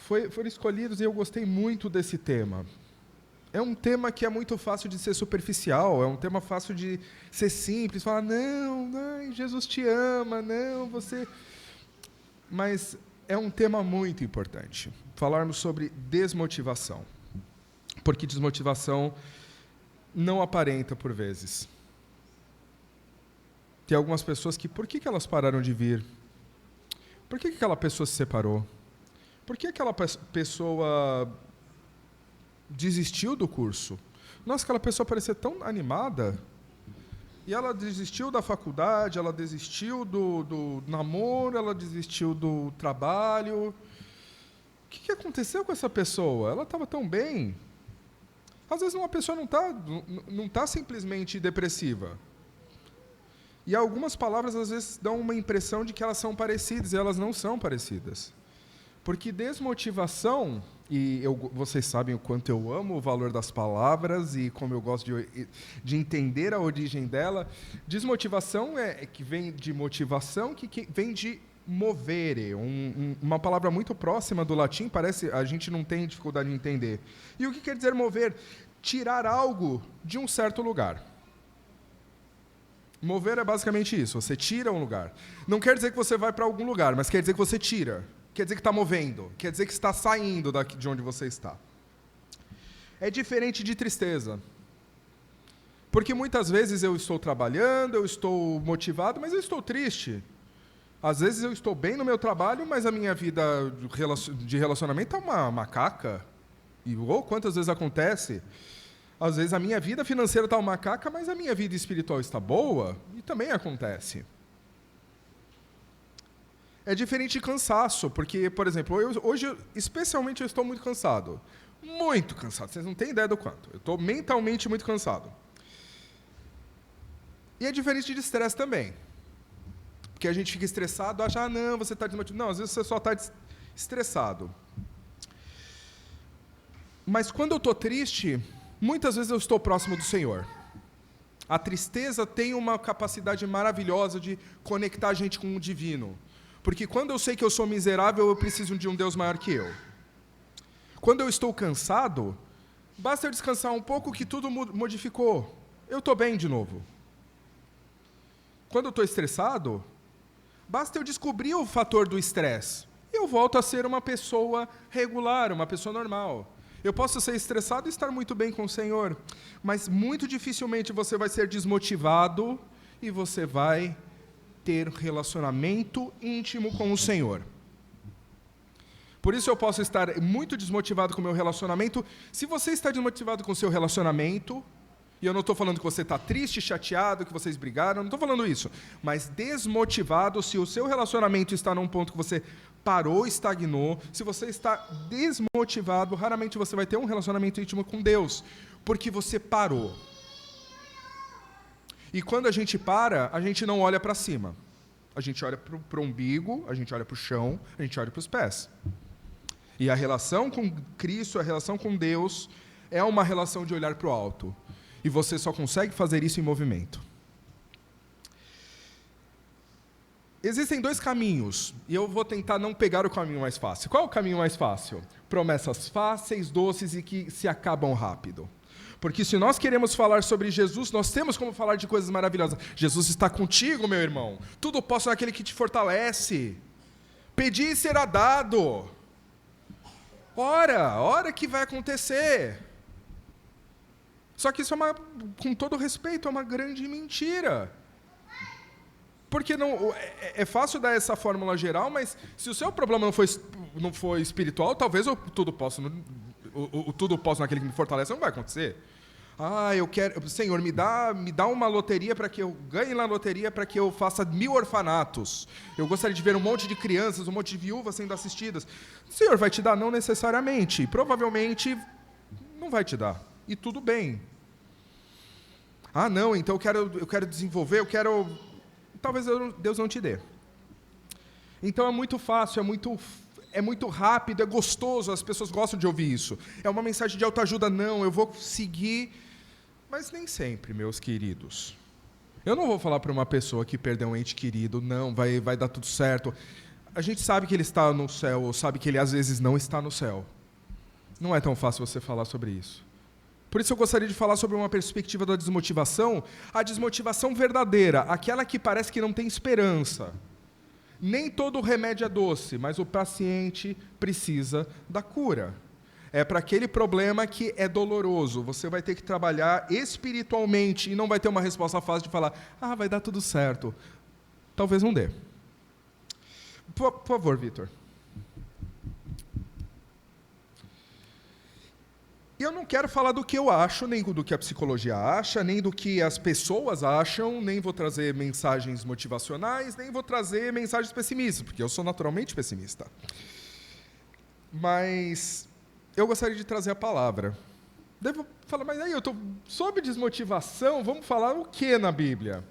foram escolhidos e eu gostei muito desse tema. É um tema que é muito fácil de ser superficial, é um tema fácil de ser simples, falar, não, Jesus te ama, não, você... Mas é um tema muito importante, falarmos sobre desmotivação. Porque desmotivação não aparenta por vezes. Tem algumas pessoas que, por que elas pararam de vir? Por que aquela pessoa se separou? Por que aquela pessoa desistiu do curso? Nossa, aquela pessoa parecia tão animada. E ela desistiu da faculdade, ela desistiu do namoro, ela desistiu do trabalho. O que aconteceu com essa pessoa? Ela estava tão bem. Às vezes uma pessoa não tá simplesmente depressiva. E algumas palavras, às vezes, dão uma impressão de que elas são parecidas, e elas não são parecidas. Porque desmotivação, e vocês sabem o quanto eu amo o valor das palavras e como eu gosto de entender a origem dela, desmotivação é que vem de motivação, que vem de movere, uma palavra muito próxima do latim, parece, a gente não tem dificuldade de entender. E o que quer dizer mover? Tirar algo de um certo lugar. Mover é basicamente isso, você tira um lugar. Não quer dizer que você vai para algum lugar, mas quer dizer que você tira. Quer dizer que está movendo, quer dizer que está saindo de onde você está. É diferente de tristeza. Porque muitas vezes eu estou trabalhando, eu estou motivado, mas eu estou triste. Às vezes eu estou bem no meu trabalho, mas a minha vida de relacionamento é uma macaca. E quantas vezes acontece? Às vezes a minha vida financeira está uma macaca, mas a minha vida espiritual está boa, e também acontece. É diferente de cansaço, porque, por exemplo, hoje, especialmente, eu estou muito cansado. Muito cansado, vocês não têm ideia do quanto. Eu estou mentalmente muito cansado. E é diferente de estresse também. Porque a gente fica estressado, acha, não, você está desmotivado. Não, às vezes você só está estressado. Mas quando eu estou triste, muitas vezes eu estou próximo do Senhor. A tristeza tem uma capacidade maravilhosa de conectar a gente com o divino. Porque quando eu sei que eu sou miserável, eu preciso de um Deus maior que eu. Quando eu estou cansado, basta eu descansar um pouco que tudo modificou. Eu estou bem de novo. Quando eu estou estressado, basta eu descobrir o fator do estresse. E eu volto a ser uma pessoa regular, uma pessoa normal. Eu posso ser estressado e estar muito bem com o Senhor, mas muito dificilmente você vai ser desmotivado e você vai ter relacionamento íntimo com o Senhor. Por isso eu posso estar muito desmotivado com o meu relacionamento. Se você está desmotivado com o seu relacionamento, e eu não estou falando que você está triste, chateado, que vocês brigaram, não estou falando isso, mas desmotivado, se o seu relacionamento está num ponto que você parou, estagnou, se você está desmotivado, raramente você vai ter um relacionamento íntimo com Deus, porque você parou. E quando a gente para, a gente não olha para cima. A gente olha para o umbigo, a gente olha para o chão, a gente olha para os pés. E a relação com Cristo, a relação com Deus, é uma relação de olhar para o alto. E você só consegue fazer isso em movimento. Existem dois caminhos, e eu vou tentar não pegar o caminho mais fácil. Qual é o caminho mais fácil? Promessas fáceis, doces e que se acabam rápido. Porque se nós queremos falar sobre Jesus, nós temos como falar de coisas maravilhosas. Jesus está contigo, meu irmão. Tudo posso naquele que te fortalece. Pedi e será dado. Ora que vai acontecer. Só que isso com todo respeito, é uma grande mentira. Porque é fácil dar essa fórmula geral, mas se o seu problema não for espiritual, talvez o tudo posso naquele que me fortalece não vai acontecer. Eu quero, Senhor, me dá uma loteria para que eu ganhe na loteria para que eu faça 1000 orfanatos. Eu gostaria de ver um monte de crianças, um monte de viúvas sendo assistidas. O Senhor vai te dar? Não necessariamente. Provavelmente não vai te dar. E tudo bem. Não, então eu quero desenvolver, talvez Deus não te dê. Então é muito fácil, é muito rápido, é gostoso, as pessoas gostam de ouvir isso. É uma mensagem de autoajuda, não, eu vou seguir. Mas nem sempre, meus queridos. Eu não vou falar para uma pessoa que perdeu um ente querido, não, vai dar tudo certo. a gente sabe que ele está no céu, ou sabe que ele às vezes não está no céu. Não é tão fácil você falar sobre isso. Por isso eu gostaria de falar sobre uma perspectiva da desmotivação, a desmotivação verdadeira, aquela que parece que não tem esperança. Nem todo remédio é doce, mas o paciente precisa da cura. É para aquele problema que é doloroso. Você vai ter que trabalhar espiritualmente e não vai ter uma resposta fácil de falar, vai dar tudo certo. Talvez não dê. Por favor, Vitor. Eu não quero falar do que eu acho, nem do que a psicologia acha, nem do que as pessoas acham, nem vou trazer mensagens motivacionais, nem vou trazer mensagens pessimistas, porque eu sou naturalmente pessimista. Mas eu gostaria de trazer a palavra. Devo falar, mas aí eu estou sobre desmotivação, vamos falar o que na Bíblia?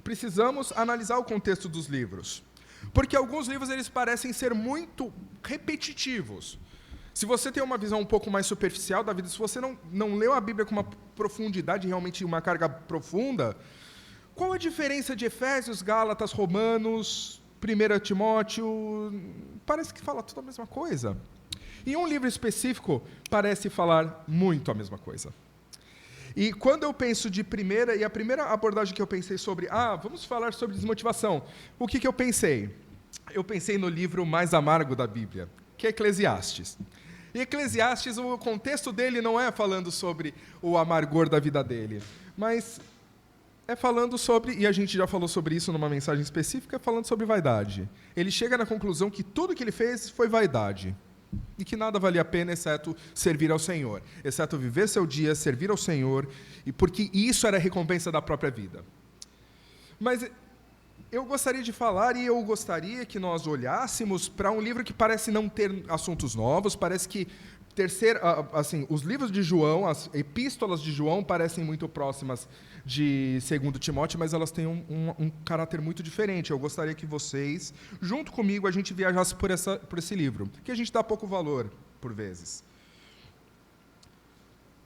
Precisamos analisar o contexto dos livros. Porque alguns livros eles parecem ser muito repetitivos. Se você tem uma visão um pouco mais superficial da vida, se você não leu a Bíblia com uma profundidade, realmente uma carga profunda, qual a diferença de Efésios, Gálatas, Romanos, 1 Timóteo? Parece que fala tudo a mesma coisa. E um livro específico parece falar muito a mesma coisa. E quando eu penso de primeira, e a primeira abordagem que eu pensei sobre, vamos falar sobre desmotivação, o que eu pensei? Eu pensei no livro mais amargo da Bíblia, que é Eclesiastes. E Eclesiastes, o contexto dele não é falando sobre o amargor da vida dele, mas é falando sobre, e a gente já falou sobre isso numa mensagem específica, é falando sobre vaidade. Ele chega na conclusão que tudo que ele fez foi vaidade. E que nada valia a pena, exceto servir ao Senhor. Exceto viver seu dia, servir ao Senhor, e porque isso era a recompensa da própria vida. Mas eu gostaria de falar, e eu gostaria que nós olhássemos para um livro que parece não ter assuntos novos, parece que os livros de João, as epístolas de João parecem muito próximas de 2 Timóteo, mas elas têm um caráter muito diferente. Eu gostaria que vocês, junto comigo, a gente viajasse por esse livro, que a gente dá pouco valor, por vezes.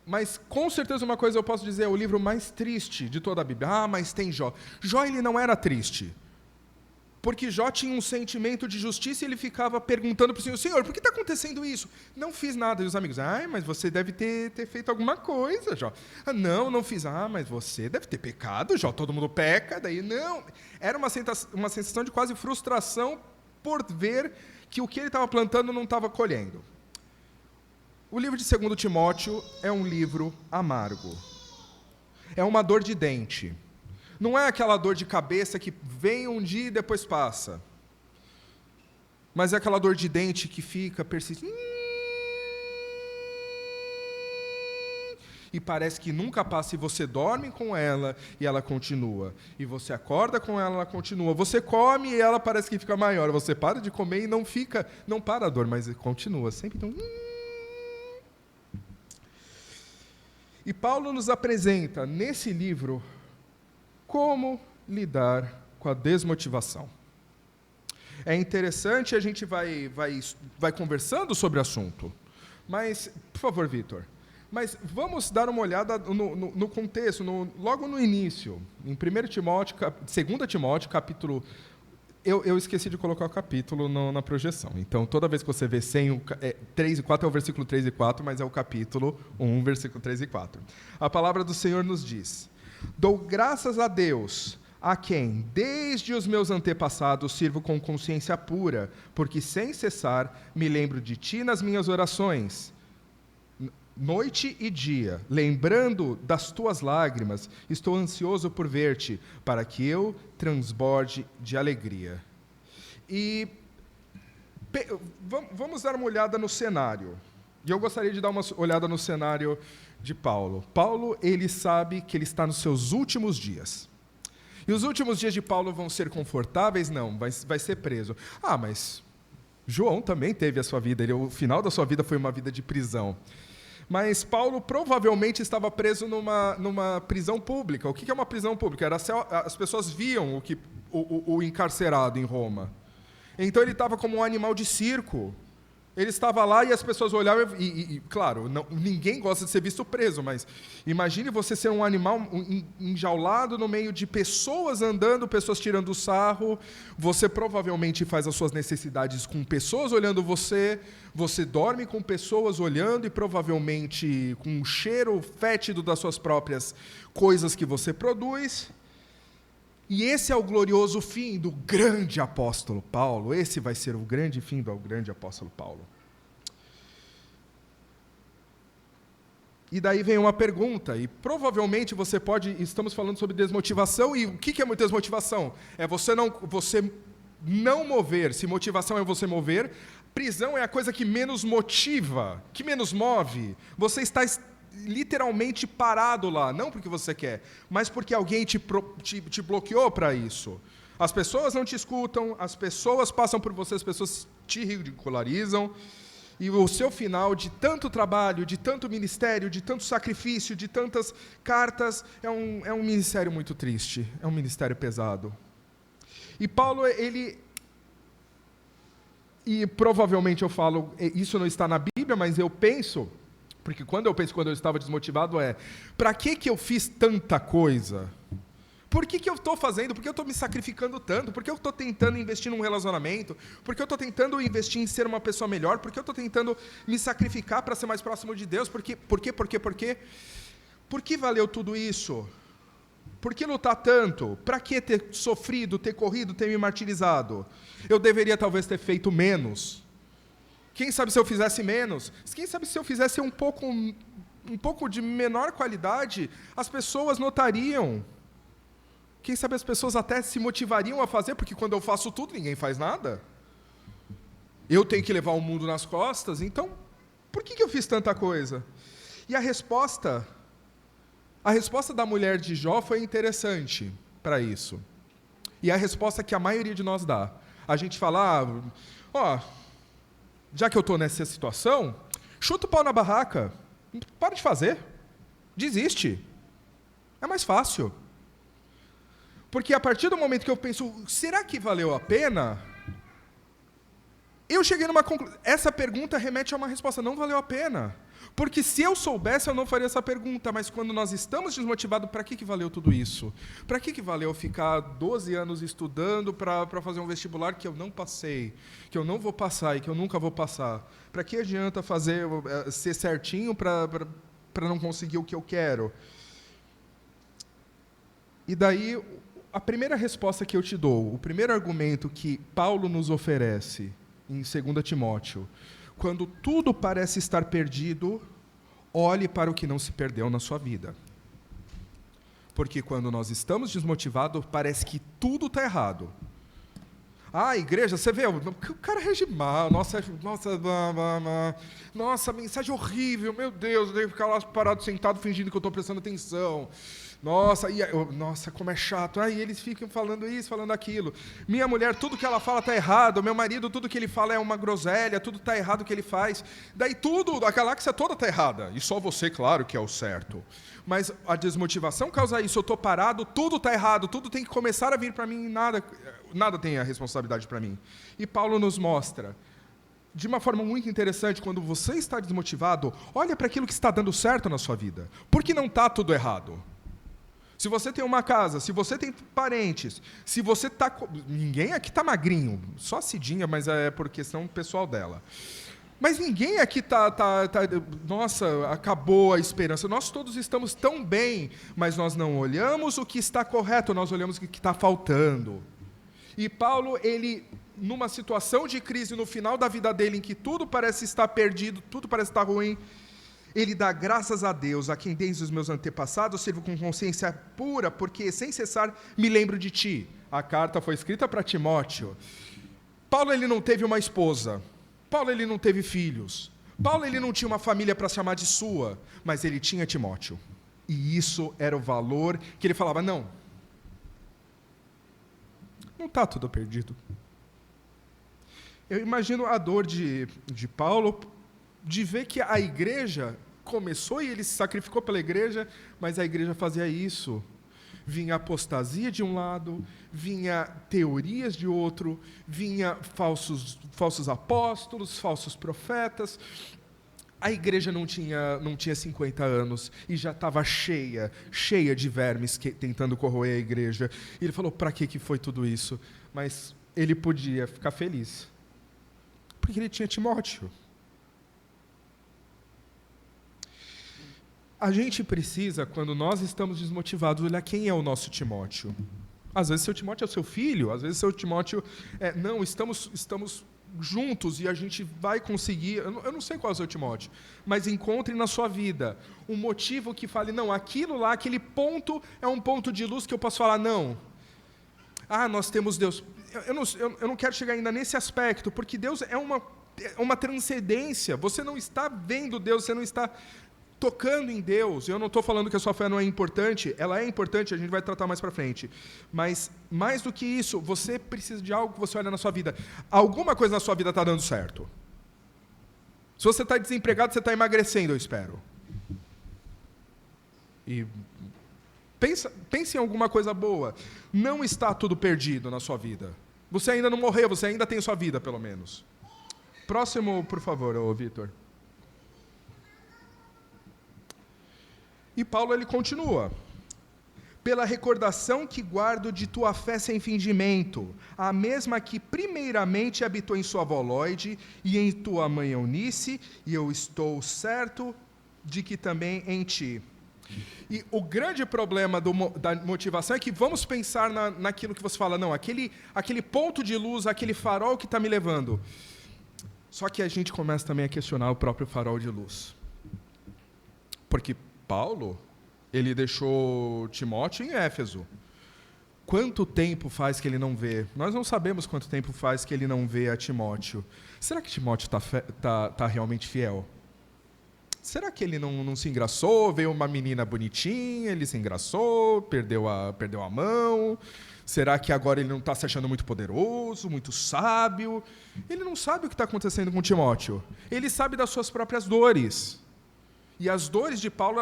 Mas, com certeza, uma coisa eu posso dizer, é o livro mais triste de toda a Bíblia. Mas tem Jó. Jó, ele não era triste. Porque Jó tinha um sentimento de justiça e ele ficava perguntando para o Senhor, Senhor, por que está acontecendo isso? Não fiz nada. E os amigos, mas você deve ter feito alguma coisa, Jó. Não fiz. Mas você deve ter pecado, Jó. Todo mundo peca. Daí, não. Era uma sensação de quase frustração por ver que o que ele estava plantando não estava colhendo. O livro de 2 Timóteo é um livro amargo. É uma dor de dente. Não é aquela dor de cabeça que vem um dia e depois passa. Mas é aquela dor de dente que fica persistindo. E parece que nunca passa, e você dorme com ela e ela continua. E você acorda com ela continua. Você come e ela parece que fica maior. Você para de comer e não para a dor, mas continua. Sempre tão... E Paulo nos apresenta, nesse livro, como lidar com a desmotivação. É interessante, a gente vai conversando sobre o assunto. Mas, por favor, Vitor, mas vamos dar uma olhada no contexto, logo no início. Em 1 Timóteo, 2 Timóteo, capítulo... Eu esqueci de colocar o capítulo na projeção. Então, toda vez que você vê 3 e 4 é o versículo 3 e 4, mas é o capítulo 1, versículo 3 e 4. A palavra do Senhor nos diz: Dou graças a Deus, a quem, desde os meus antepassados, sirvo com consciência pura, porque sem cessar me lembro de ti nas minhas orações. Noite e dia, lembrando das tuas lágrimas, estou ansioso por ver-te, para que eu transborde de alegria. E vamos dar uma olhada no cenário. E eu gostaria de dar uma olhada no cenário de Paulo. Paulo, ele sabe que ele está nos seus últimos dias. E os últimos dias de Paulo vão ser confortáveis? Não, vai ser preso. Mas João também teve a sua vida, o final da sua vida foi uma vida de prisão. Mas Paulo provavelmente estava preso numa prisão pública. O que é uma prisão pública? As pessoas viam o encarcerado em Roma. Então ele estava como um animal de circo, Ele estava lá e as pessoas olhavam claro, ninguém gosta de ser visto preso, mas imagine você ser um animal enjaulado no meio de pessoas andando, pessoas tirando sarro, você provavelmente faz as suas necessidades com pessoas olhando você dorme com pessoas olhando e provavelmente com o cheiro fétido das suas próprias coisas que você produz. E esse é o glorioso fim do grande apóstolo Paulo. Esse vai ser o grande fim do grande apóstolo Paulo. E daí vem uma pergunta, e provavelmente você pode... Estamos falando sobre desmotivação, e o que é desmotivação? É você não mover. Se motivação é você mover, prisão é a coisa que menos motiva, que menos move. Você está literalmente parado lá, não porque você quer, mas porque alguém te bloqueou para isso. As pessoas não te escutam, as pessoas passam por você, as pessoas te ridicularizam, e o seu final de tanto trabalho, de tanto ministério, de tanto sacrifício, de tantas cartas, é um ministério muito triste, é um ministério pesado. E Paulo, e provavelmente eu falo, isso não está na Bíblia, mas eu penso... Porque quando eu estava desmotivado para que eu fiz tanta coisa? Por que eu estou fazendo? Por que eu estou me sacrificando tanto? Por que eu estou tentando investir num relacionamento? Por que eu estou tentando investir em ser uma pessoa melhor? Por que eu estou tentando me sacrificar para ser mais próximo de Deus? Por quê? Por que valeu tudo isso? Por que lutar tanto? Para que ter sofrido, ter corrido, ter me martirizado? Eu deveria talvez ter feito menos. Quem sabe se eu fizesse menos? Quem sabe se eu fizesse um pouco de menor qualidade, as pessoas notariam. Quem sabe as pessoas até se motivariam a fazer, porque quando eu faço tudo, ninguém faz nada. Eu tenho que levar o mundo nas costas, então, por que eu fiz tanta coisa? E a resposta da mulher de Jó foi interessante para isso. E a resposta que a maioria de nós dá. A gente fala, já que eu estou nessa situação, chuta o pau na barraca, para de fazer, desiste, é mais fácil. Porque a partir do momento que eu penso, será que valeu a pena? Eu cheguei numa conclusão, essa pergunta remete a uma resposta, não valeu a pena. Porque se eu soubesse, eu não faria essa pergunta, mas quando nós estamos desmotivados, para que valeu tudo isso? Para que valeu ficar 12 anos estudando para fazer um vestibular que eu não passei, que eu não vou passar e que eu nunca vou passar? Para que adianta ser certinho para não conseguir o que eu quero? E daí, a primeira resposta que eu te dou, o primeiro argumento que Paulo nos oferece em 2 Timóteo, quando tudo parece estar perdido, olhe para o que não se perdeu na sua vida. Porque quando nós estamos desmotivados, parece que tudo está errado. Igreja, você vê, o cara rege mal, nossa, mensagem horrível, meu Deus, eu tenho que ficar lá parado, sentado, fingindo que eu estou prestando atenção. Nossa, como é chato. Eles ficam falando isso, falando aquilo. Minha mulher, tudo que ela fala está errado. Meu marido, tudo que ele fala é uma groselha, tudo está errado que ele faz. Daí tudo, a galáxia toda está errada. E só você, claro, que é o certo. Mas a desmotivação causa isso. Eu estou parado, tudo está errado, tudo tem que começar a vir para mim e nada tem a responsabilidade para mim. E Paulo nos mostra, de uma forma muito interessante, quando você está desmotivado, olha para aquilo que está dando certo na sua vida. Porque não está tudo errado. Se você tem uma casa, se você tem parentes, se você está... Ninguém aqui está magrinho, só a Cidinha, mas é por questão pessoal dela. Mas ninguém aqui está... Nossa, acabou a esperança. Nós todos estamos tão bem, mas nós não olhamos o que está correto, nós olhamos o que está faltando. E Paulo, ele, numa situação de crise no final da vida dele, em que tudo parece estar perdido, tudo parece estar ruim, ele dá graças a Deus, a quem desde os meus antepassados sirvo com consciência pura, porque sem cessar me lembro de ti. A carta foi escrita para Timóteo. Paulo, ele não teve uma esposa. Paulo, ele não teve filhos. Paulo, ele não tinha uma família para chamar de sua, mas ele tinha Timóteo. E isso era o valor que ele falava, não está tudo perdido. Eu imagino a dor de Paulo, de ver que a igreja começou e ele se sacrificou pela igreja, mas a igreja fazia isso. vinha apostasia de um lado, vinha teorias de outro, vinha falsos apóstolos, falsos profetas. A igreja não tinha 50 anos e já estava cheia de vermes tentando corroer a igreja. E ele falou, para que foi tudo isso? Mas ele podia ficar feliz, porque ele tinha Timóteo. A gente precisa, quando nós estamos desmotivados, olhar quem é o nosso Timóteo. Às vezes seu Timóteo é o seu filho, às vezes seu Timóteo não, estamos juntos e a gente vai conseguir. Eu não sei qual é o seu Timóteo, mas encontre na sua vida um motivo que fale, não, aquilo lá, aquele ponto é um ponto de luz que eu posso falar, não. Nós temos Deus. Eu não quero chegar ainda nesse aspecto, porque Deus é uma transcendência. Você não está vendo Deus, você não está tocando em Deus. Eu não estou falando que a sua fé não é importante, ela é importante, a gente vai tratar mais para frente. Mas, mais do que isso, você precisa de algo que você olha na sua vida. Alguma coisa na sua vida está dando certo. Se você está desempregado, você está emagrecendo, eu espero. E pense em alguma coisa boa. Não está tudo perdido na sua vida. Você ainda não morreu, você ainda tem sua vida, pelo menos. Próximo, por favor, Vitor. E Paulo, ele continua. Pela recordação que guardo de tua fé sem fingimento, a mesma que primeiramente habitou em sua avó Lóide e em tua mãe Eunice, e eu estou certo de que também em ti. E o grande problema da motivação é que vamos pensar naquilo que você fala, não, aquele ponto de luz, aquele farol que está me levando. Só que a gente começa também a questionar o próprio farol de luz. Porque Paulo, ele deixou Timóteo em Éfeso. Quanto tempo faz que ele não vê? Nós não sabemos quanto tempo faz que ele não vê a Timóteo. Será que Timóteo tá realmente fiel? Será que ele não se engraçou? Veio uma menina bonitinha, ele se engraçou, perdeu a mão? Será que agora ele não está se achando muito poderoso, muito sábio? Ele não sabe o que está acontecendo com Timóteo. Ele sabe das suas próprias dores. E as dores de Paulo,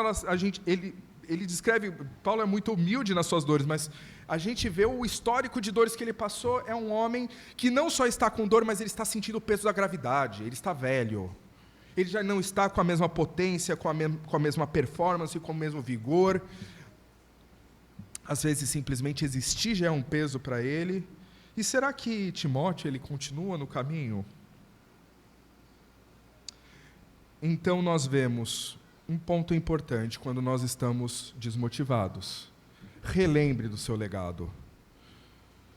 ele descreve, Paulo é muito humilde nas suas dores, mas a gente vê o histórico de dores que ele passou, é um homem que não só está com dor, mas ele está sentindo o peso da gravidade, ele está velho. Ele já não está com a mesma potência, com a mesma performance, com o mesmo vigor. Às vezes, simplesmente existir já é um peso para ele. E será que Timóteo, ele continua no caminho? Então, nós vemos um ponto importante quando nós estamos desmotivados. Relembre do seu legado.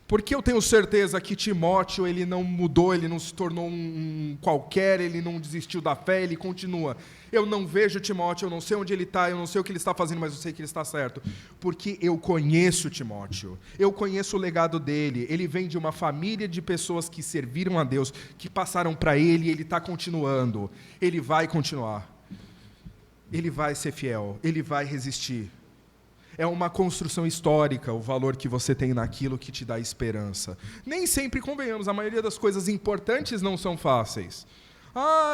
Porque eu tenho certeza que Timóteo, ele não mudou, ele não se tornou um qualquer, ele não desistiu da fé, ele continua. Eu não vejo Timóteo, eu não sei onde ele está, eu não sei o que ele está fazendo, mas eu sei que ele está certo. Porque eu conheço Timóteo, eu conheço o legado dele, ele vem de uma família de pessoas que serviram a Deus, que passaram para ele e ele está continuando. Ele vai continuar. Ele vai ser fiel, ele vai resistir. É uma construção histórica o valor que você tem naquilo que te dá esperança. Nem sempre, convenhamos, a maioria das coisas importantes não são fáceis.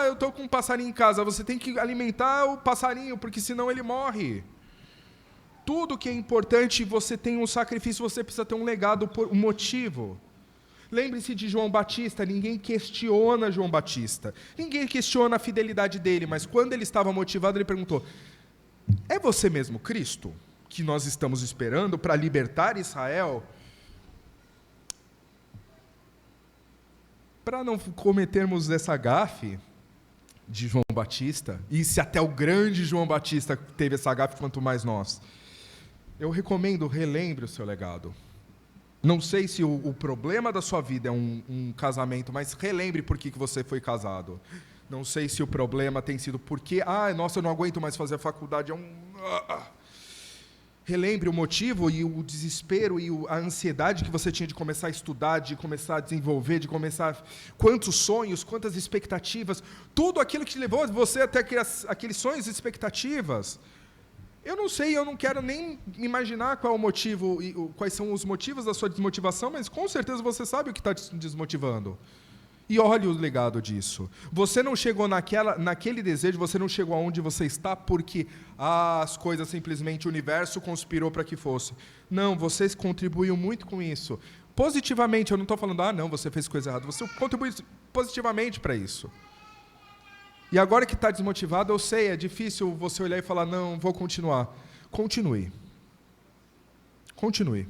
Eu estou com um passarinho em casa, você tem que alimentar o passarinho, porque senão ele morre. Tudo que é importante, você tem um sacrifício, você precisa ter um legado, um motivo. Lembre-se de João Batista, ninguém questiona João Batista. Ninguém questiona a fidelidade dele, mas quando ele estava motivado, ele perguntou, é você mesmo Cristo, que nós estamos esperando para libertar Israel? Para não cometermos essa gafe de João Batista, e se até o grande João Batista teve essa gafe, quanto mais nós, eu recomendo, relembre o seu legado. Não sei se o problema da sua vida é um casamento, mas relembre por que você foi casado. Não sei se o problema tem sido porque, nossa, eu não aguento mais fazer a faculdade, Relembre o motivo e o desespero e a ansiedade que você tinha de começar a estudar, de começar a desenvolver, de começar... Quantos sonhos, quantas expectativas, tudo aquilo que levou você até aqueles sonhos e expectativas. Eu não sei, eu não quero nem imaginar qual é o motivo, quais são os motivos da sua desmotivação, mas com certeza você sabe o que está te desmotivando. E olhe o legado disso. Você não chegou naquele desejo, você não chegou aonde você está porque as coisas simplesmente, o universo conspirou para que fosse. Não, você contribuiu muito com isso. Positivamente, eu não estou falando, não, você fez coisa errada. Você contribuiu positivamente para isso. E agora que está desmotivado, eu sei, é difícil você olhar e falar, não, vou continuar. Continue. Continue.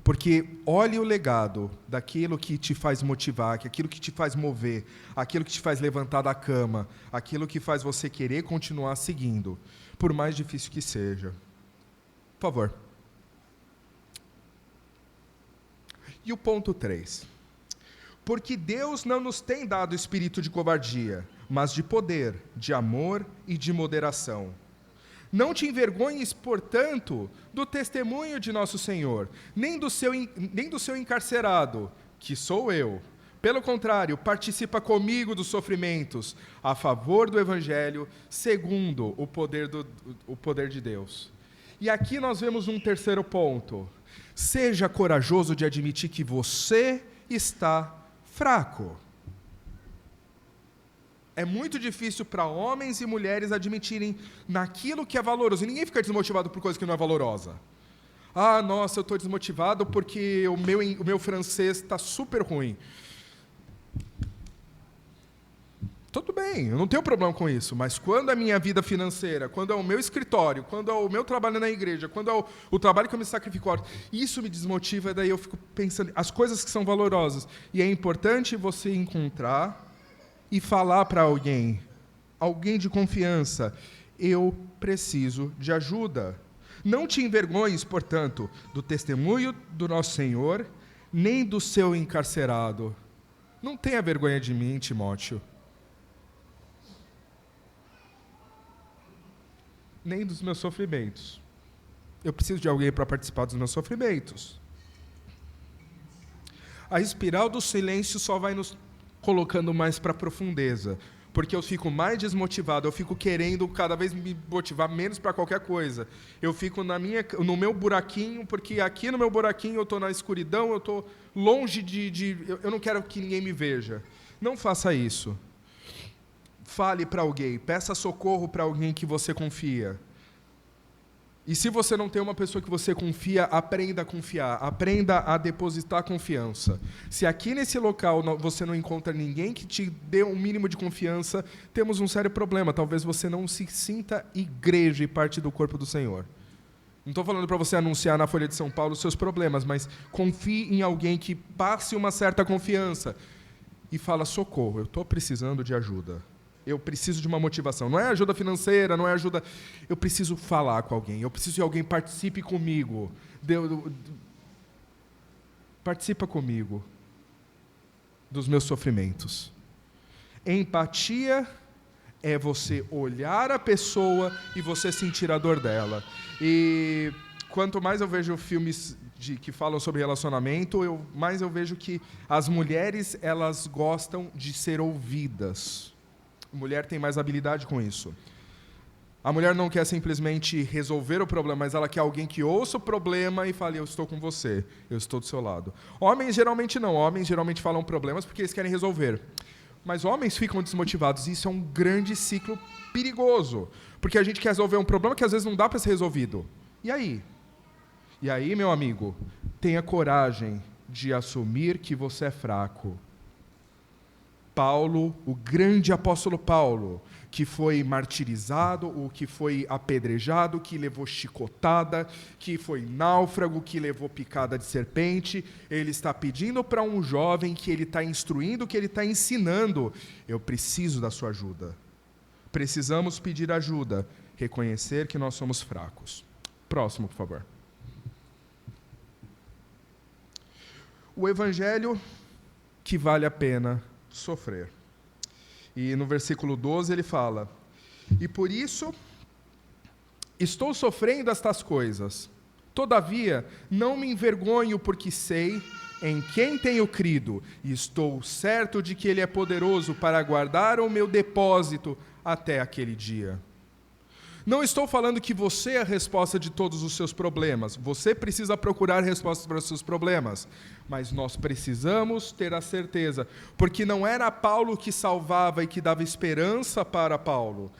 Porque olhe o legado daquilo que te faz motivar, aquilo que te faz mover, aquilo que te faz levantar da cama, aquilo que faz você querer continuar seguindo, por mais difícil que seja. Por favor. E o ponto 3. Porque Deus não nos tem dado espírito de covardia, mas de poder, de amor e de moderação. Não te envergonhes, portanto, do testemunho de nosso Senhor, nem do seu encarcerado, que sou eu. Pelo contrário, participa comigo dos sofrimentos, a favor do Evangelho, segundo o poder de Deus. E aqui nós vemos um terceiro ponto. Seja corajoso de admitir que você está fraco. É muito difícil para homens e mulheres admitirem naquilo que é valoroso. E ninguém fica desmotivado por coisa que não é valorosa. Nossa, eu estou desmotivado porque o meu francês está super ruim. Tudo bem, eu não tenho problema com isso. Mas quando é a minha vida financeira, quando é o meu escritório, quando é o meu trabalho na igreja, quando é o trabalho que eu me sacrifico, isso me desmotiva. E daí eu fico pensando, as coisas que são valorosas. E é importante você encontrar e falar para alguém de confiança, eu preciso de ajuda. Não te envergonhes, portanto, do testemunho do nosso Senhor, nem do seu encarcerado. Não tenha vergonha de mim, Timóteo. Nem dos meus sofrimentos. Eu preciso de alguém para participar dos meus sofrimentos. A espiral do silêncio só vai nos colocando mais para a profundeza, porque eu fico mais desmotivado, eu fico querendo cada vez me motivar menos para qualquer coisa. Eu fico no meu buraquinho, porque aqui no meu buraquinho eu estou na escuridão, eu estou longe eu não quero que ninguém me veja. Não faça isso. Fale para alguém, peça socorro para alguém que você confia. E se você não tem uma pessoa que você confia, aprenda a confiar, aprenda a depositar confiança. Se aqui nesse local você não encontra ninguém que te dê um mínimo de confiança, temos um sério problema. Talvez você não se sinta igreja e parte do corpo do Senhor. Não estou falando para você anunciar na Folha de São Paulo os seus problemas, mas confie em alguém que passe uma certa confiança e fala, socorro, eu estou precisando de ajuda. Eu preciso de uma motivação. Não é ajuda financeira, não é ajuda... Eu preciso falar com alguém. Eu preciso que alguém participe comigo. Participa comigo dos meus sofrimentos. Empatia é você olhar a pessoa e você sentir a dor dela. E quanto mais eu vejo filmes que falam sobre relacionamento, mais eu vejo que as mulheres, elas gostam de ser ouvidas. A mulher tem mais habilidade com isso. A mulher não quer simplesmente resolver o problema, mas ela quer alguém que ouça o problema e fale, eu estou com você, eu estou do seu lado. Homens geralmente não. Homens geralmente falam problemas porque eles querem resolver. Mas homens ficam desmotivados e isso é um grande ciclo perigoso. Porque a gente quer resolver um problema que às vezes não dá para ser resolvido. E aí? E aí, meu amigo, tenha coragem de assumir que você é fraco. Paulo, o grande apóstolo Paulo, que foi martirizado, o que foi apedrejado, que levou chicotada, que foi náufrago, que levou picada de serpente, ele está pedindo para um jovem que ele está instruindo, que ele está ensinando, eu preciso da sua ajuda. Precisamos pedir ajuda, reconhecer que nós somos fracos. Próximo, por favor. O evangelho que vale a pena sofrer. E no versículo 12 ele fala, e por isso estou sofrendo estas coisas, todavia não me envergonho porque sei em quem tenho crido, e estou certo de que ele é poderoso para guardar o meu depósito até aquele dia. Não estou falando que você é a resposta de todos os seus problemas. Você precisa procurar respostas para os seus problemas. Mas nós precisamos ter a certeza. Porque não era Paulo que salvava e que dava esperança para Paulo.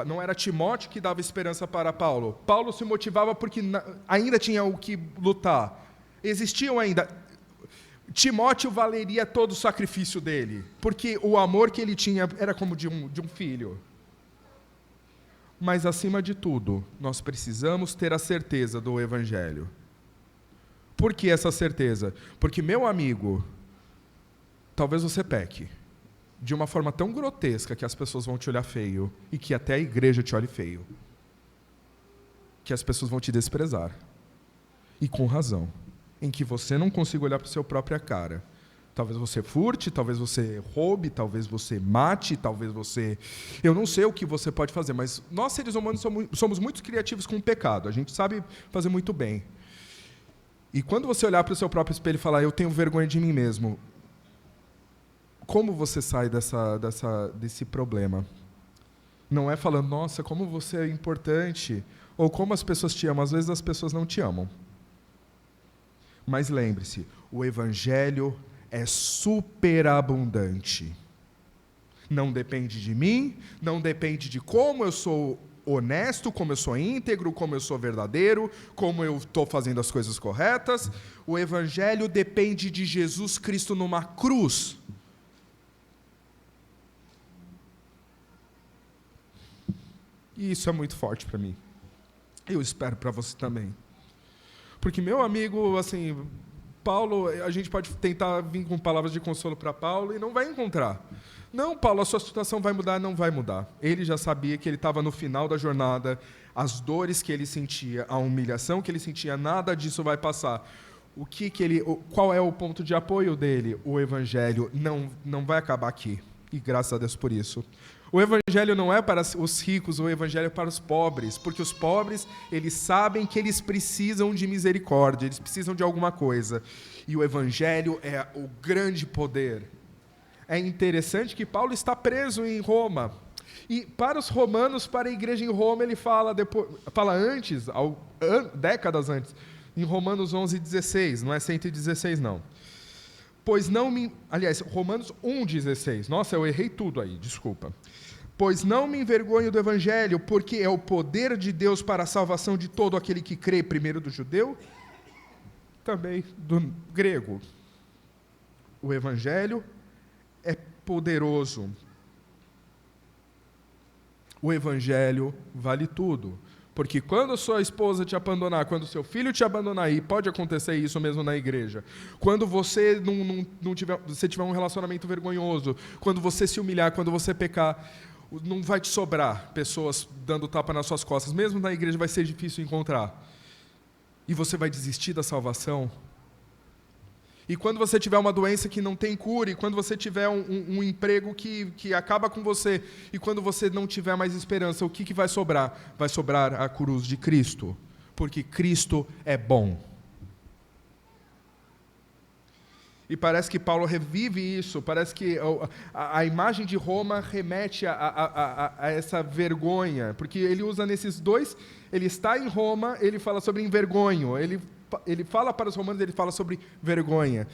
Não era Timóteo que dava esperança para Paulo. Paulo se motivava porque ainda tinha o que lutar. Existiam ainda. Timóteo valeria todo o sacrifício dele. Porque o amor que ele tinha era como de um filho. Mas, acima de tudo, nós precisamos ter a certeza do Evangelho. Por que essa certeza? Porque, meu amigo, talvez você peque de uma forma tão grotesca que as pessoas vão te olhar feio e que até a igreja te olhe feio. Que as pessoas vão te desprezar. E com razão. Em que você não consiga olhar para a sua própria cara. Talvez você furte, talvez você roube, talvez você mate, talvez você... Eu não sei o que você pode fazer, mas nós, seres humanos, somos muito criativos com o pecado. A gente sabe fazer muito bem. E quando você olhar para o seu próprio espelho e falar, eu tenho vergonha de mim mesmo, como você sai desse problema? Não é falando, nossa, como você é importante, ou como as pessoas te amam. Às vezes as pessoas não te amam. Mas lembre-se, o Evangelho é superabundante. Não depende de mim, não depende de como eu sou honesto, como eu sou íntegro, como eu sou verdadeiro, como eu estou fazendo as coisas corretas. O Evangelho depende de Jesus Cristo numa cruz. E isso é muito forte para mim. Eu espero para você também. Porque, meu amigo, assim... Paulo, a gente pode tentar vir com palavras de consolo para Paulo e não vai encontrar. Não, Paulo, a sua situação vai mudar, não vai mudar. Ele já sabia que ele estava no final da jornada, as dores que ele sentia, a humilhação que ele sentia, nada disso vai passar. Qual é o ponto de apoio dele? O Evangelho não vai acabar aqui. E graças a Deus por isso. O Evangelho não é para os ricos, o Evangelho é para os pobres, porque os pobres, eles sabem que eles precisam de misericórdia, eles precisam de alguma coisa. E o Evangelho é o grande poder. É interessante que Paulo está preso em Roma. E para os romanos, para a igreja em Roma, ele fala antes, décadas antes, em Romanos 11:16, não é 116 não. Romanos 1:16. Nossa, eu errei tudo aí, desculpa. Pois não me envergonho do Evangelho, porque é o poder de Deus para a salvação de todo aquele que crê, primeiro do judeu, também do grego. O Evangelho é poderoso. O Evangelho vale tudo. Porque quando a sua esposa te abandonar, quando o seu filho te abandonar, e pode acontecer isso mesmo na igreja, quando você tiver um relacionamento vergonhoso, quando você se humilhar, quando você pecar, não vai te sobrar pessoas dando tapa nas suas costas. Mesmo na igreja vai ser difícil encontrar. E você vai desistir da salvação. E quando você tiver uma doença que não tem cura, e quando você tiver um emprego que acaba com você, e quando você não tiver mais esperança, o que vai sobrar? Vai sobrar a cruz de Cristo, porque Cristo é bom. E parece que Paulo revive isso, parece que a imagem de Roma remete a essa vergonha, porque ele usa nesses dois, ele está em Roma, ele fala sobre envergonho, ele fala para os romanos, ele fala sobre vergonha,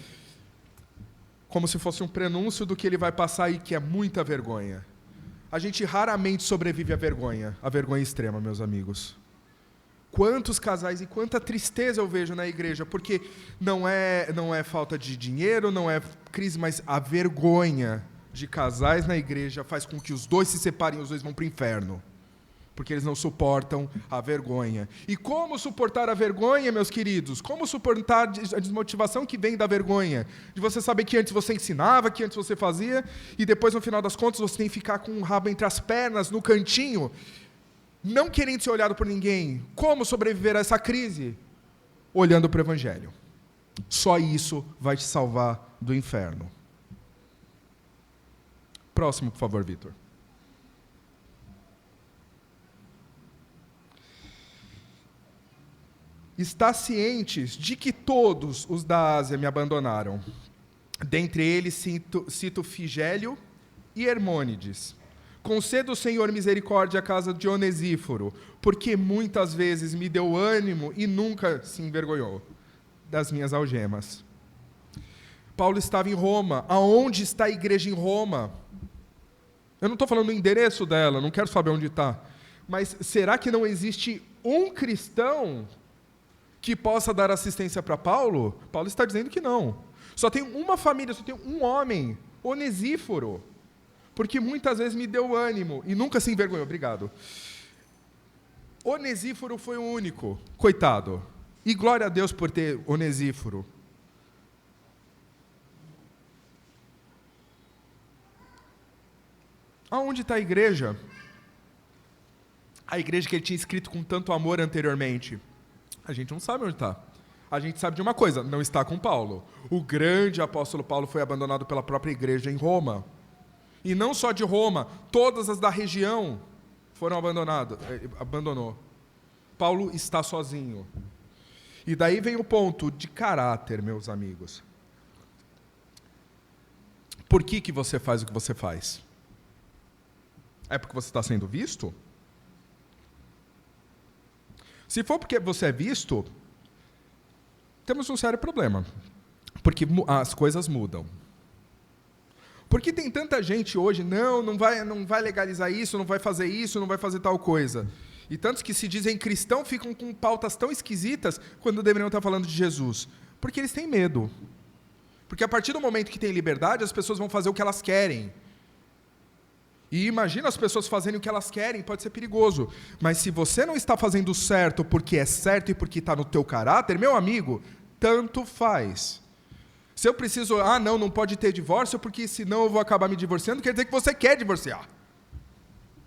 como se fosse um prenúncio do que ele vai passar aí, que é muita vergonha. A gente raramente sobrevive à vergonha extrema, meus amigos. Quantos casais e quanta tristeza eu vejo na igreja, porque não é falta de dinheiro, não é crise, mas a vergonha de casais na igreja faz com que os dois se separem e os dois vão para o inferno. Porque eles não suportam a vergonha. E como suportar a vergonha, meus queridos? Como suportar a desmotivação que vem da vergonha? De você saber que antes você ensinava, que antes você fazia, e depois, no final das contas, você tem que ficar com o rabo entre as pernas, no cantinho, não querendo ser olhado por ninguém. Como sobreviver a essa crise? Olhando para o Evangelho. Só isso vai te salvar do inferno. Próximo, por favor, Vitor. Está cientes de que todos os da Ásia me abandonaram. Dentre eles cito Figélio e Hermônides, Conceda o Senhor misericórdia à casa de Onesíforo, porque muitas vezes me deu ânimo e nunca se envergonhou das minhas algemas. Paulo estava em Roma. Aonde está a igreja em Roma? Eu não estou falando do endereço dela, não quero saber onde está. Mas será que não existe um cristão que possa dar assistência para Paulo? Paulo está dizendo que não. Só tem uma família, só tem um homem, Onesíforo, porque muitas vezes me deu ânimo e nunca se envergonhou. Obrigado. Onesíforo foi o único, coitado. E glória a Deus por ter Onesíforo. Aonde está a igreja? A igreja que ele tinha escrito com tanto amor anteriormente. A gente não sabe onde está. A gente sabe de uma coisa, não está com Paulo. O grande apóstolo Paulo foi abandonado pela própria igreja em Roma. E não só de Roma, todas as da região foram abandonadas. Abandonou. Paulo está sozinho. E daí vem o ponto de caráter, meus amigos. Por que você faz o que você faz? É porque você está sendo visto? Se for porque você é visto, temos um sério problema. Porque as coisas mudam. Porque tem tanta gente hoje, não vai legalizar isso, não vai fazer isso, não vai fazer tal coisa. E tantos que se dizem cristão ficam com pautas tão esquisitas quando deveriam estar falando de Jesus. Porque eles têm medo. Porque a partir do momento que tem liberdade, as pessoas vão fazer o que elas querem. E imagina as pessoas fazendo o que elas querem, pode ser perigoso. Mas se você não está fazendo certo porque é certo e porque está no teu caráter, meu amigo, tanto faz. Se eu preciso, não pode ter divórcio porque senão eu vou acabar me divorciando, quer dizer que você quer divorciar.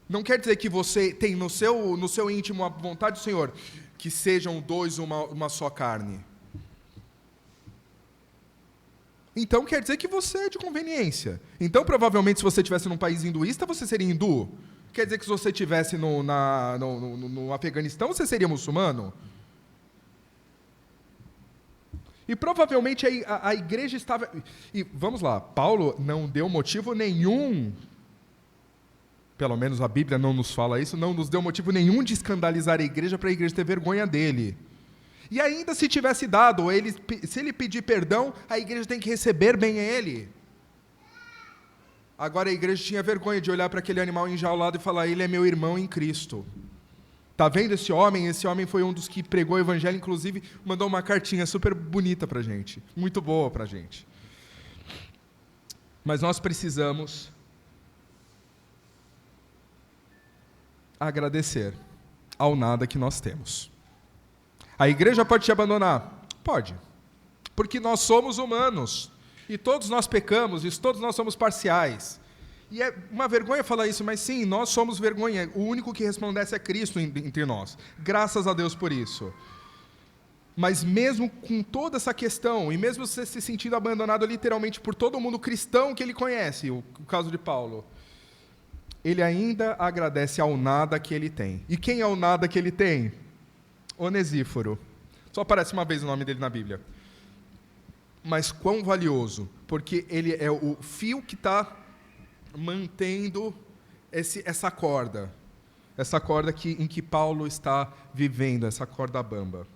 Não quer dizer que você tem no seu íntimo a vontade do Senhor, que sejam dois uma só carne. Então quer dizer que você é de conveniência. Então provavelmente se você estivesse num país hinduísta, você seria hindu. Quer dizer que se você estivesse no Afeganistão, você seria muçulmano. E provavelmente a igreja estava... E vamos lá, Paulo não deu motivo nenhum, pelo menos a Bíblia não nos fala isso, não nos deu motivo nenhum de escandalizar a igreja para a igreja ter vergonha dele. E ainda se tivesse dado, se ele pedir perdão, a igreja tem que receber bem ele. Agora a igreja tinha vergonha de olhar para aquele animal enjaulado e falar, ele é meu irmão em Cristo. Está vendo esse homem? Esse homem foi um dos que pregou o evangelho, inclusive mandou uma cartinha super bonita para a gente, muito boa para a gente. Mas nós precisamos agradecer ao nada que nós temos. A igreja pode te abandonar? Pode. Porque nós somos humanos. E todos nós pecamos, e todos nós somos parciais. E é uma vergonha falar isso, mas sim, nós somos vergonha. O único que resplandece é Cristo entre nós. Graças a Deus por isso. Mas mesmo com toda essa questão, e mesmo você se sentindo abandonado literalmente por todo mundo cristão que ele conhece, o caso de Paulo, ele ainda agradece ao nada que ele tem. E quem é o nada que ele tem? Onesíforo. Só aparece uma vez o nome dele na Bíblia. Mas quão valioso, porque ele é o fio que está mantendo essa corda em que Paulo está vivendo, essa corda bamba.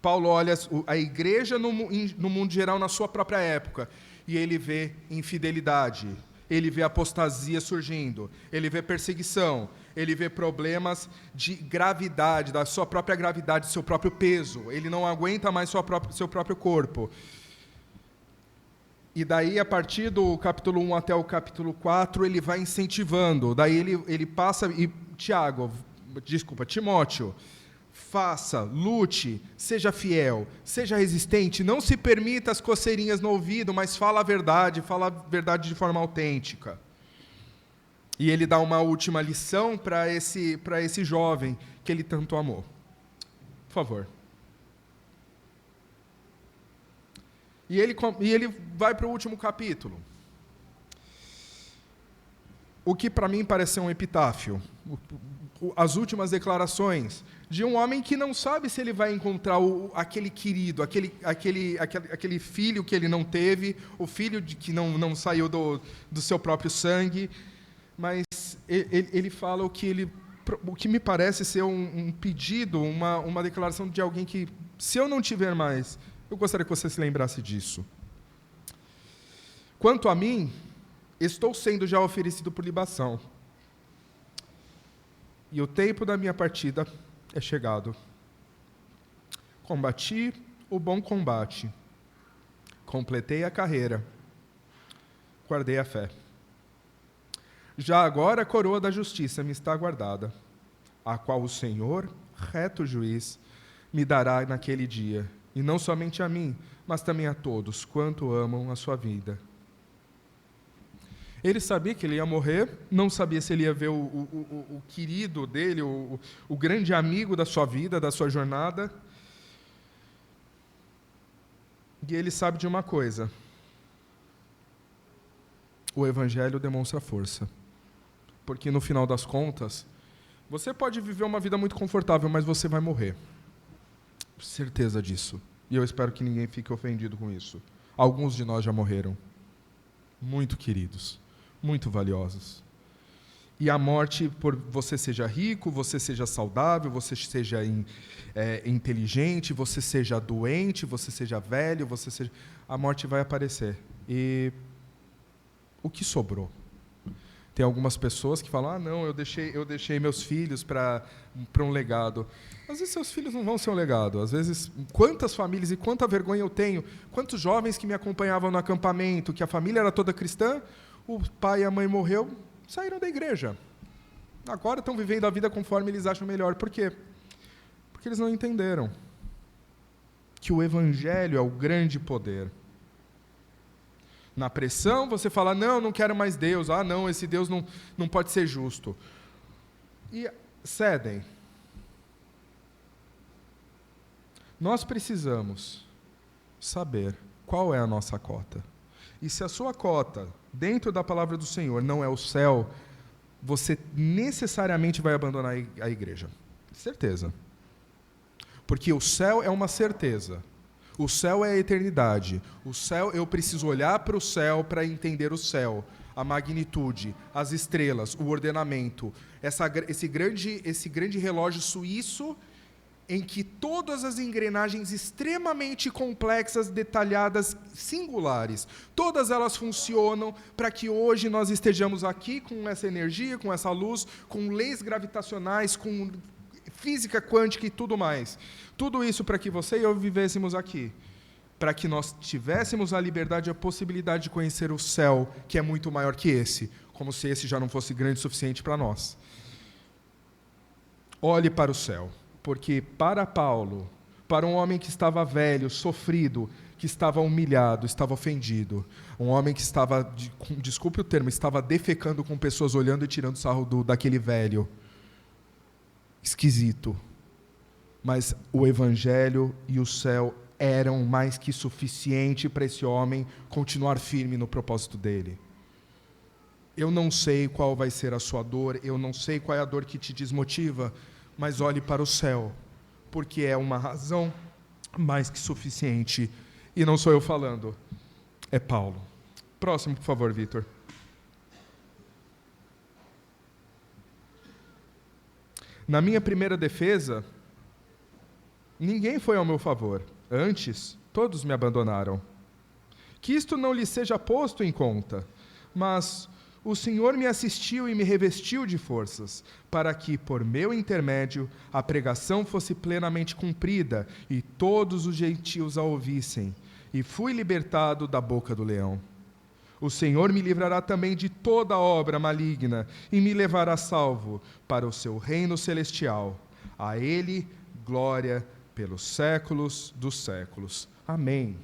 Paulo olha a igreja no mundo geral na sua própria época, e ele vê infidelidade, ele vê apostasia surgindo, ele vê perseguição, ele vê problemas de gravidade, da sua própria gravidade, do seu próprio peso. Ele não aguenta mais seu próprio corpo. E daí, a partir do capítulo 1 até o capítulo 4, ele vai incentivando. Daí ele passa... Timóteo, faça, lute, seja fiel, seja resistente, não se permita as coceirinhas no ouvido, mas fala a verdade de forma autêntica. E ele dá uma última lição para esse jovem que ele tanto amou. Por favor. E ele vai para o último capítulo. O que para mim parece um epitáfio. As últimas declarações de um homem que não sabe se ele vai encontrar aquele querido, aquele filho que ele não teve, o filho que não saiu do seu próprio sangue. mas ele fala o que me parece ser um pedido, uma declaração de alguém que, se eu não tiver mais, eu gostaria que você se lembrasse disso. Quanto a mim, estou sendo já oferecido por libação, e o tempo da minha partida é chegado. Combati o bom combate, completei a carreira, guardei a fé. Já agora a coroa da justiça me está guardada, a qual o Senhor, reto juiz, me dará naquele dia, e não somente a mim, mas também a todos, quanto amam a sua vida. Ele sabia que ele ia morrer, não sabia se ele ia ver o querido dele, o grande amigo da sua vida, da sua jornada. E ele sabe de uma coisa: o Evangelho demonstra força. Porque, no final das contas, você pode viver uma vida muito confortável, mas você vai morrer. Certeza disso. E eu espero que ninguém fique ofendido com isso. Alguns de nós já morreram. Muito queridos. Muito valiosos. E a morte, por você seja rico, você seja saudável, você seja inteligente, você seja doente, você seja velho, a morte vai aparecer. E o que sobrou? Tem algumas pessoas que falam, não, eu deixei meus filhos para um legado. Às vezes seus filhos não vão ser um legado. Às vezes, quantas famílias e quanta vergonha eu tenho, quantos jovens que me acompanhavam no acampamento, que a família era toda cristã, o pai e a mãe morreu, saíram da igreja. Agora estão vivendo a vida conforme eles acham melhor. Por quê? Porque eles não entenderam que o Evangelho é o grande poder. Na pressão, você fala, não quero mais Deus. Não, esse Deus não pode ser justo. E cedem. Nós precisamos saber qual é a nossa cota. E se a sua cota, dentro da palavra do Senhor, não é o céu, você necessariamente vai abandonar a igreja. Certeza. Porque o céu é uma certeza. O céu é a eternidade. O céu, eu preciso olhar para o céu para entender o céu, a magnitude, as estrelas, o ordenamento, esse grande relógio suíço em que todas as engrenagens extremamente complexas, detalhadas, singulares, todas elas funcionam para que hoje nós estejamos aqui com essa energia, com essa luz, com leis gravitacionais, com física quântica e tudo mais. Tudo isso para que você e eu vivêssemos aqui. Para que nós tivéssemos a liberdade e a possibilidade de conhecer o céu, que é muito maior que esse, como se esse já não fosse grande o suficiente para nós. Olhe para o céu, porque para Paulo, para um homem que estava velho, sofrido, que estava humilhado, estava ofendido, um homem que estava, desculpe o termo, estava defecando com pessoas olhando e tirando sarro daquele velho, esquisito, mas o Evangelho e o céu eram mais que suficiente para esse homem continuar firme no propósito dele. Eu não sei qual vai ser a sua dor, eu não sei qual é a dor que te desmotiva, mas olhe para o céu, porque é uma razão mais que suficiente. E não sou eu falando, é Paulo. Próximo, por favor, Vitor. Na minha primeira defesa, ninguém foi ao meu favor. Antes, todos me abandonaram. Que isto não lhe seja posto em conta, mas o Senhor me assistiu e me revestiu de forças, para que, por meu intermédio, a pregação fosse plenamente cumprida e todos os gentios a ouvissem. E fui libertado da boca do leão. O Senhor me livrará também de toda obra maligna e me levará salvo para o seu reino celestial. A Ele, glória pelos séculos dos séculos. Amém.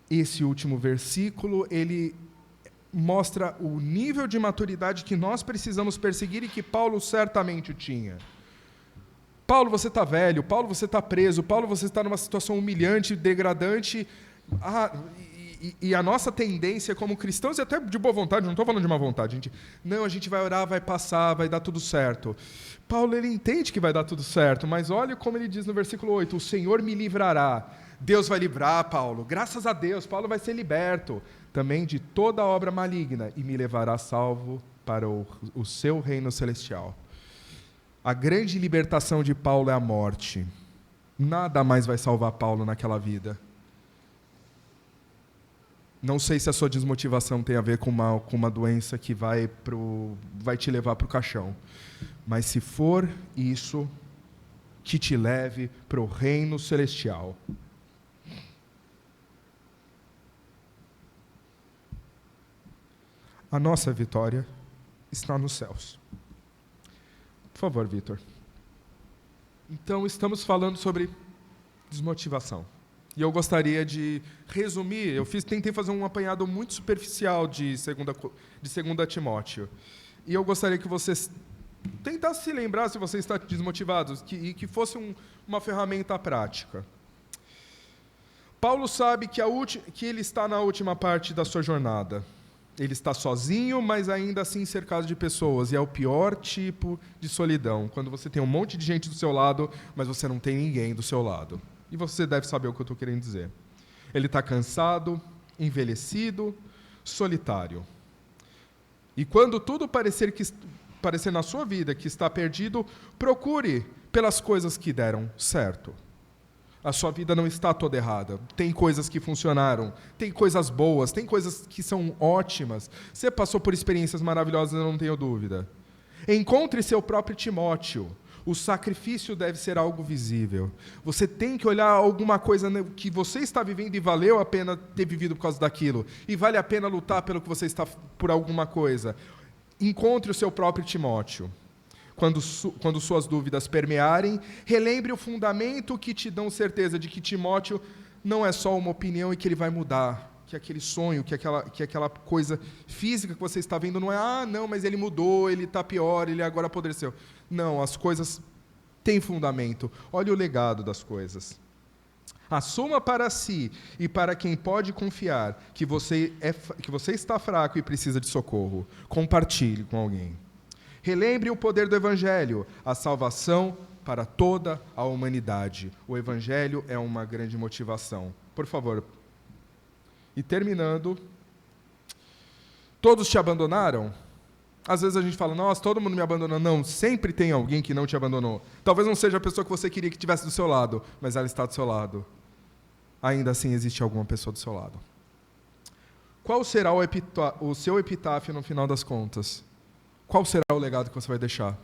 Esse último versículo, ele mostra o nível de maturidade que nós precisamos perseguir e que Paulo certamente tinha. Paulo, você está velho. Paulo, você está preso. Paulo, você está numa situação humilhante, degradante. E a nossa tendência como cristãos, e até de boa vontade, não estou falando de má vontade, a gente vai orar, vai passar, vai dar tudo certo. Paulo, ele entende que vai dar tudo certo, mas olha como ele diz no versículo 8, o Senhor me livrará. Deus vai livrar Paulo, graças a Deus, Paulo vai ser liberto também de toda obra maligna e me levará salvo para o seu reino celestial. A grande libertação de Paulo é a morte. Nada mais vai salvar Paulo naquela vida. Não sei se a sua desmotivação tem a ver com uma doença que vai te levar para o caixão. Mas se for isso, que te leve para o reino celestial. A nossa vitória está nos céus. Por favor, Vitor. Então, estamos falando sobre desmotivação. E eu gostaria de resumir, tentei fazer um apanhado muito superficial de 2 Timóteo. E eu gostaria que vocês tentassem se lembrar se você está desmotivado, e que fosse uma ferramenta prática. Paulo sabe que ele está na última parte da sua jornada. Ele está sozinho, mas ainda assim cercado de pessoas. E é o pior tipo de solidão, quando você tem um monte de gente do seu lado, mas você não tem ninguém do seu lado. E você deve saber o que eu estou querendo dizer. Ele está cansado, envelhecido, solitário. E quando tudo parecer na sua vida que está perdido, procure pelas coisas que deram certo. A sua vida não está toda errada. Tem coisas que funcionaram, tem coisas boas, tem coisas que são ótimas. Você passou por experiências maravilhosas, eu não tenho dúvida. Encontre seu próprio Timóteo. O sacrifício deve ser algo visível. Você tem que olhar alguma coisa que você está vivendo e valeu a pena ter vivido por causa daquilo. E vale a pena lutar pelo que você está por alguma coisa. Encontre o seu próprio Timóteo. Quando suas dúvidas permearem, relembre o fundamento que te dão certeza de que Timóteo não é só uma opinião e que ele vai mudar. Que aquele sonho, que aquela coisa física que você está vendo não é, não, mas ele mudou, ele está pior, ele agora apodreceu. Não, as coisas têm fundamento. Olha o legado das coisas. Assuma para si e para quem pode confiar que você está fraco e precisa de socorro. Compartilhe com alguém. Relembre o poder do Evangelho, a salvação para toda a humanidade. O Evangelho é uma grande motivação. Por favor. E terminando, todos te abandonaram? Às vezes a gente fala, nossa, todo mundo me abandonou. Não, sempre tem alguém que não te abandonou. Talvez não seja a pessoa que você queria que estivesse do seu lado, mas ela está do seu lado. Ainda assim existe alguma pessoa do seu lado. Qual será o seu epitáfio no final das contas? Qual será o legado que você vai deixar?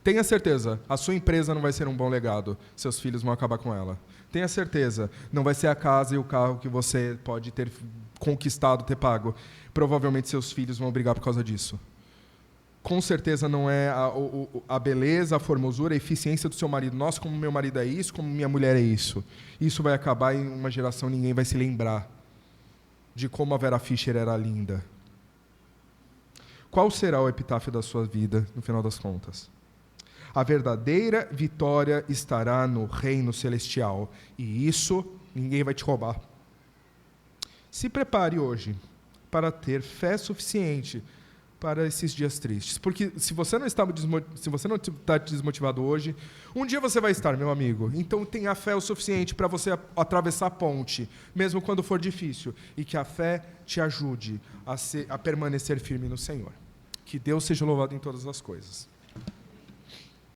Tenha certeza, a sua empresa não vai ser um bom legado, seus filhos vão acabar com ela. Tenha certeza, não vai ser a casa e o carro que você pode ter conquistado, ter pago. Provavelmente seus filhos vão brigar por causa disso. Com certeza não é a beleza, a formosura, a eficiência do seu marido. Nossa, como meu marido é isso, como minha mulher é isso. Isso vai acabar em uma geração, ninguém vai se lembrar de como a Vera Fischer era linda. Qual será o epitáfio da sua vida, no final das contas? A verdadeira vitória estará no reino celestial. E isso ninguém vai te roubar. Se prepare hoje para ter fé suficiente para esses dias tristes. Porque se você não está desmotivado hoje, um dia você vai estar, meu amigo. Então tenha fé o suficiente para você atravessar a ponte, mesmo quando for difícil. E que a fé te ajude a permanecer firme no Senhor. Que Deus seja louvado em todas as coisas.